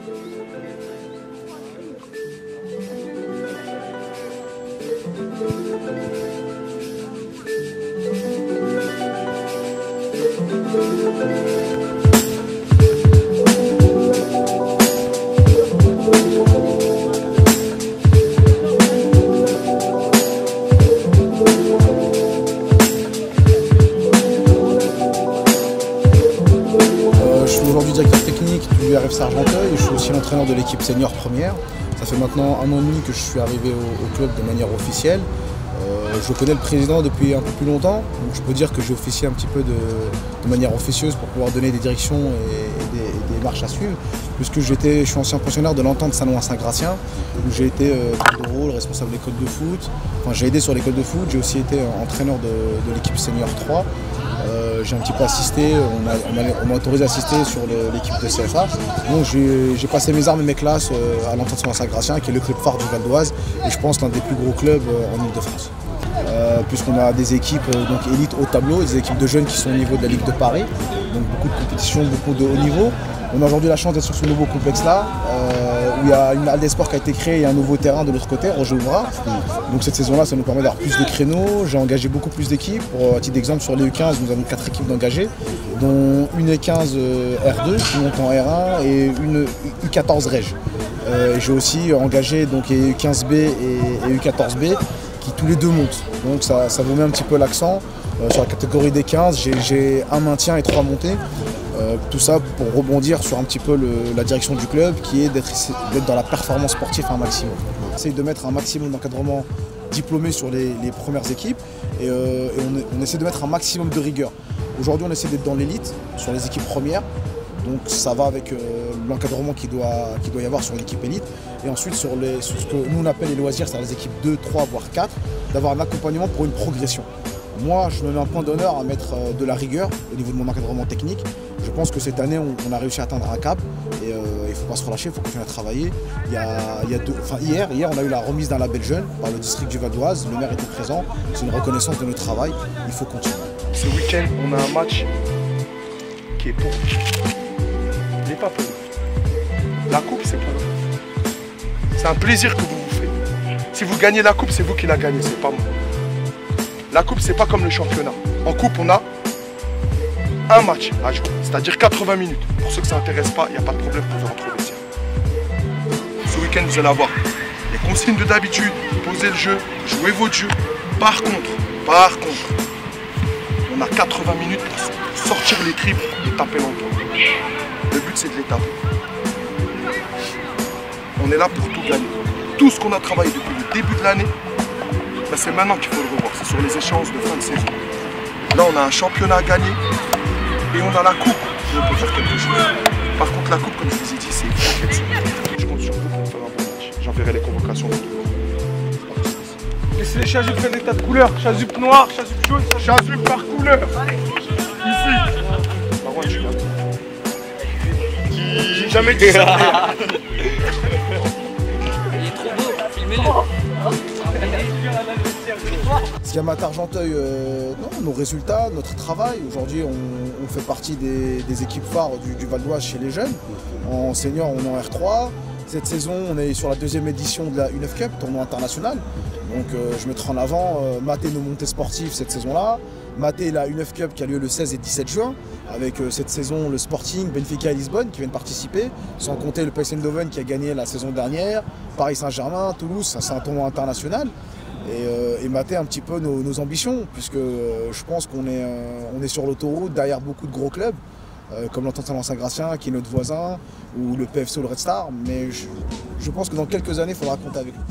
Je suis aujourd'hui directeur technique du RFC Argenteuil et je suis aussi l'entraîneur de l'équipe senior première. Ça fait maintenant 1 an et demi que je suis arrivé au club de manière officielle. Je connais le président depuis un peu plus longtemps, donc je peux dire que j'ai officié un petit peu de manière officieuse pour pouvoir donner des directions et des marches à suivre, puisque je suis ancien pensionnaire de l'Entente Saint-Saint-Gratien, où j'ai été de rôle, responsable d'école de foot. Enfin, j'ai aidé sur l'école de foot, j'ai aussi été entraîneur de l'équipe senior 3. J'ai un petit peu assisté, on m'a autorisé à assister sur l'équipe de CFA. Donc j'ai passé mes armes et mes classes à l'Entente Saint-Saint-Gratien, qui est le club phare du Val d'Oise, et je pense l'un des plus gros clubs en Ile-de-France. Puisqu'on a des équipes donc élites haut tableau, des équipes de jeunes qui sont au niveau de la Ligue de Paris, donc beaucoup de compétitions, beaucoup de haut niveau. On a aujourd'hui la chance d'être sur ce nouveau complexe-là, où il y a une halle des sports qui a été créée et un nouveau terrain de l'autre côté, Roger Ouvra. Donc cette saison-là, ça nous permet d'avoir plus de créneaux. J'ai engagé beaucoup plus d'équipes. À titre d'exemple, sur les U15, nous avons 4 équipes d'engagées, dont une U15 R2 qui monte en R1 et une U14 Reg. J'ai aussi engagé donc U15B et U14B qui tous les deux montent. Donc ça vous met un petit peu l'accent. Sur la catégorie des 15, j'ai un maintien et 3 montées. Tout ça pour rebondir sur un petit peu la direction du club qui est d'être dans la performance sportive un maximum. On essaye de mettre un maximum d'encadrement diplômé sur les premières équipes et on essaie de mettre un maximum de rigueur. Aujourd'hui on essaie d'être dans l'élite sur les équipes premières, donc ça va avec l'encadrement qu'il doit y avoir sur l'équipe élite, et ensuite sur ce que nous on appelle les loisirs, c'est-à-dire les équipes 2, 3 voire 4, d'avoir un accompagnement pour une progression. Moi, je me mets un point d'honneur à mettre de la rigueur au niveau de mon encadrement technique. Je pense que cette année, on a réussi à atteindre un cap et il ne faut pas se relâcher, il faut continuer à travailler. Hier, on a eu la remise d'un label jeune par le district du Val d'Oise. Le maire était présent, c'est une reconnaissance de notre travail. Il faut continuer. Ce week-end, on a un match qui est pour vous. Il n'est pas pour nous. La coupe, c'est pour vous. C'est un plaisir que vous vous faites. Si vous gagnez la coupe, c'est vous qui la gagnez, c'est pas moi. La coupe, c'est pas comme le championnat. En coupe, on a un match à jouer, c'est-à-dire 80 minutes. Pour ceux que ça n'intéresse pas, il n'y a pas de problème, vous pouvez retrouver ça. Ce week-end, vous allez avoir les consignes de d'habitude, posez le jeu, jouez votre jeu. Par contre, on a 80 minutes pour sortir les tripes et taper l'entour. Le but, c'est de les taper. On est là pour tout gagner. Tout ce qu'on a travaillé depuis le début de l'année, c'est maintenant qu'il faut le revoir, c'est sur les échéances de fin de saison. Là, on a un championnat à gagner et on a la coupe où on peut faire quelque chose. Par contre, la coupe, comme je vous ai dit, c'est une je compte sur vous pour faire un bon match. J'enverrai les convocations. Laissez les chasubles faire des tas de couleurs. Chasuble noir, chasuble jaune, chasuble par couleur. Ici. Par contre, je suis j'ai jamais dit ça. Il est trop beau, filmez-le. Ce qui Maté Argenteuil, nos résultats, notre travail. Aujourd'hui, on fait partie des équipes phares du Val d'Oise chez les jeunes. En senior, on est en R3. Cette saison, on est sur la 2e édition de la U9 Cup, tournoi international. Donc je mettrai en avant Maté nos montées sportives cette saison-là. Maté la U9 Cup qui a lieu le 16 et 17 juin, avec cette saison le Sporting, Benfica et Lisbonne qui viennent participer, sans compter le PSV Eindhoven qui a gagné la saison dernière, Paris Saint-Germain, Toulouse, c'est un tournoi international. Et Maté un petit peu nos ambitions, puisque je pense qu'on est sur l'autoroute derrière beaucoup de gros clubs, comme l'Entente Saint-Gratien qui est notre voisin, ou le PFC ou le Red Star, mais je pense que dans quelques années, il faudra compter avec nous.